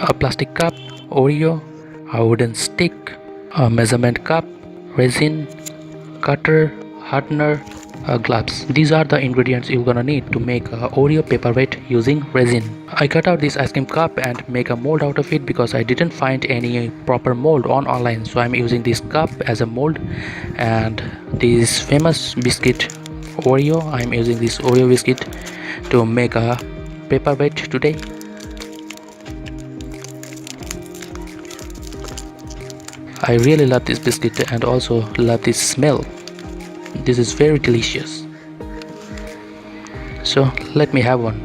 a plastic cup, Oreo, a wooden stick, a measurement cup, resin, cutter, hardener, gloves. These are the ingredients you're gonna need to make a Oreo paperweight using resin. I cut out this ice cream cup and make a mold out of it because I didn't find any proper mold online, so I'm using this cup as a mold. And this famous biscuit Oreo, I'm using this Oreo biscuit to make a paperweight today. I really love this biscuit and also love this smell. This is very delicious. So let me have one.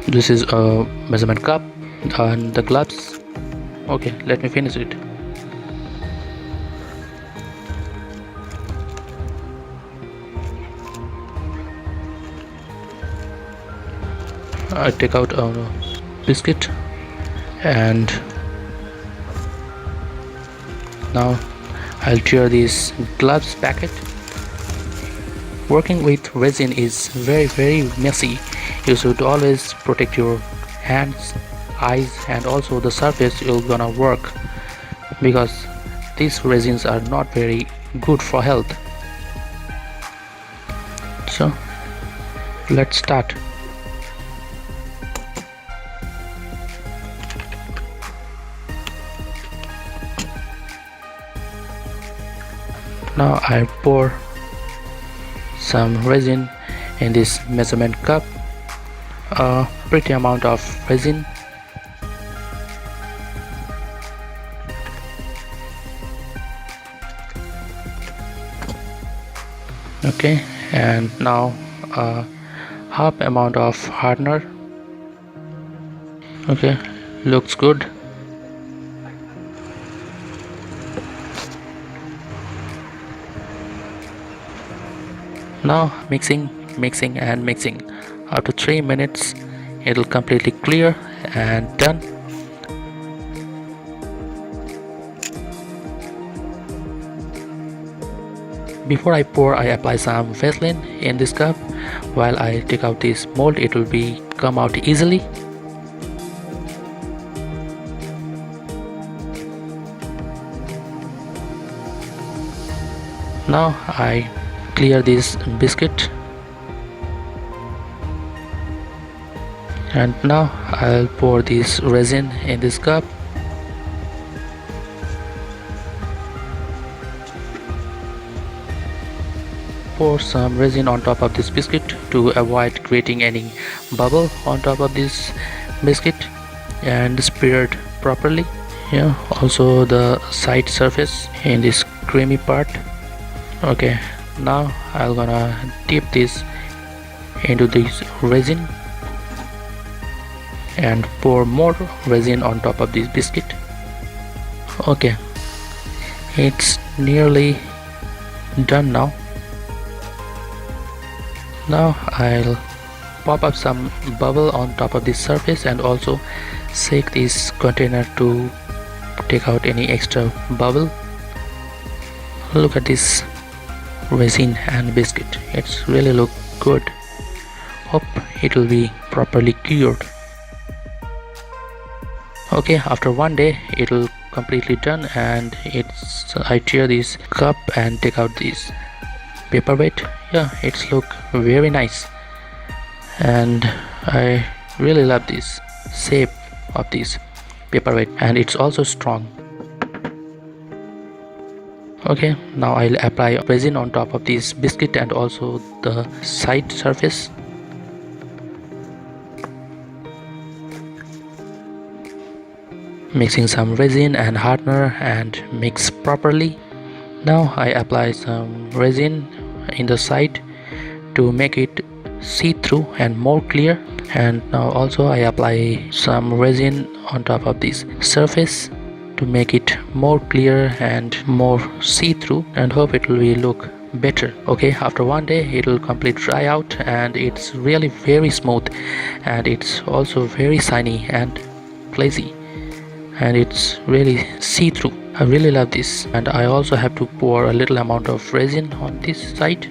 This is a measurement cup and the gloves. Okay, let me finish it. I take out a biscuit and now I'll tear this gloves packet. Working with resin is very messy. You should always protect your hands, eyes, and also the surface you're gonna work, because these resins are not very good for health. So let's start. Now I pour some resin in this measurement cup, a pretty amount of resin. Okay, and now a half amount of hardener. Okay, looks good. Now mixing and mixing. After 3 minutes it'll completely clear and done. Before I pour, I apply some Vaseline in this cup. While I take out this mold, it will come out easily. Now I clear this biscuit, and now I'll pour this resin in this cup. Pour some resin on top of this biscuit to avoid creating any bubble on top of this biscuit, and spread it properly. Yeah, also the side surface in this creamy part. Okay, now I'm gonna dip this into this resin and pour more resin on top of this biscuit. Okay, it's nearly done now. Now I'll pop up some bubble on top of this surface and also shake this container to take out any extra bubble. Look at this resin and biscuit. It's really look good. Hope it will be properly cured. Okay, after 1 day it will completely done, and I tear this cup and take out this paperweight. Yeah, it's look very nice, and I really love this shape of this paperweight, and it's also strong. Okay, now I'll apply resin on top of this biscuit and also the side surface. Mixing some resin and hardener and mix properly. Now I apply some resin in the side to make it see-through and more clear, and now also I apply some resin on top of this surface to make it more clear and more see-through, and hope it will look better. Okay, after 1 day it will completely dry out, and it's really very smooth, and it's also very shiny and flazy, and it's really see-through. I really love this, and I also have to pour a little amount of resin on this side.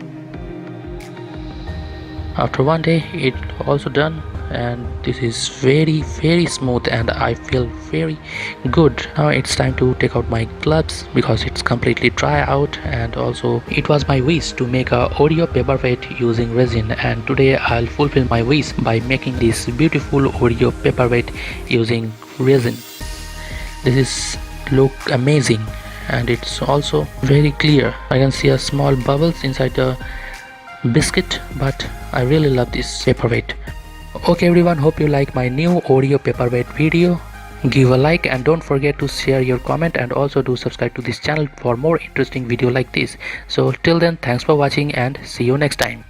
After one day it also done, and this is very smooth and I feel very good. Now it's time to take out my gloves because it's completely dry out, and also it was my wish to make a Oreo paperweight using resin, and today I'll fulfill my wish by making this beautiful Oreo paperweight using resin. This is look amazing and it's also very clear. I can see a small bubbles inside the biscuit, but I really love this paperweight. Okay everyone, hope you like my new Oreo paperweight video. Give a like and don't forget to share your comment, and also do subscribe to this channel for more interesting video like this. So till then, thanks for watching and see you next time.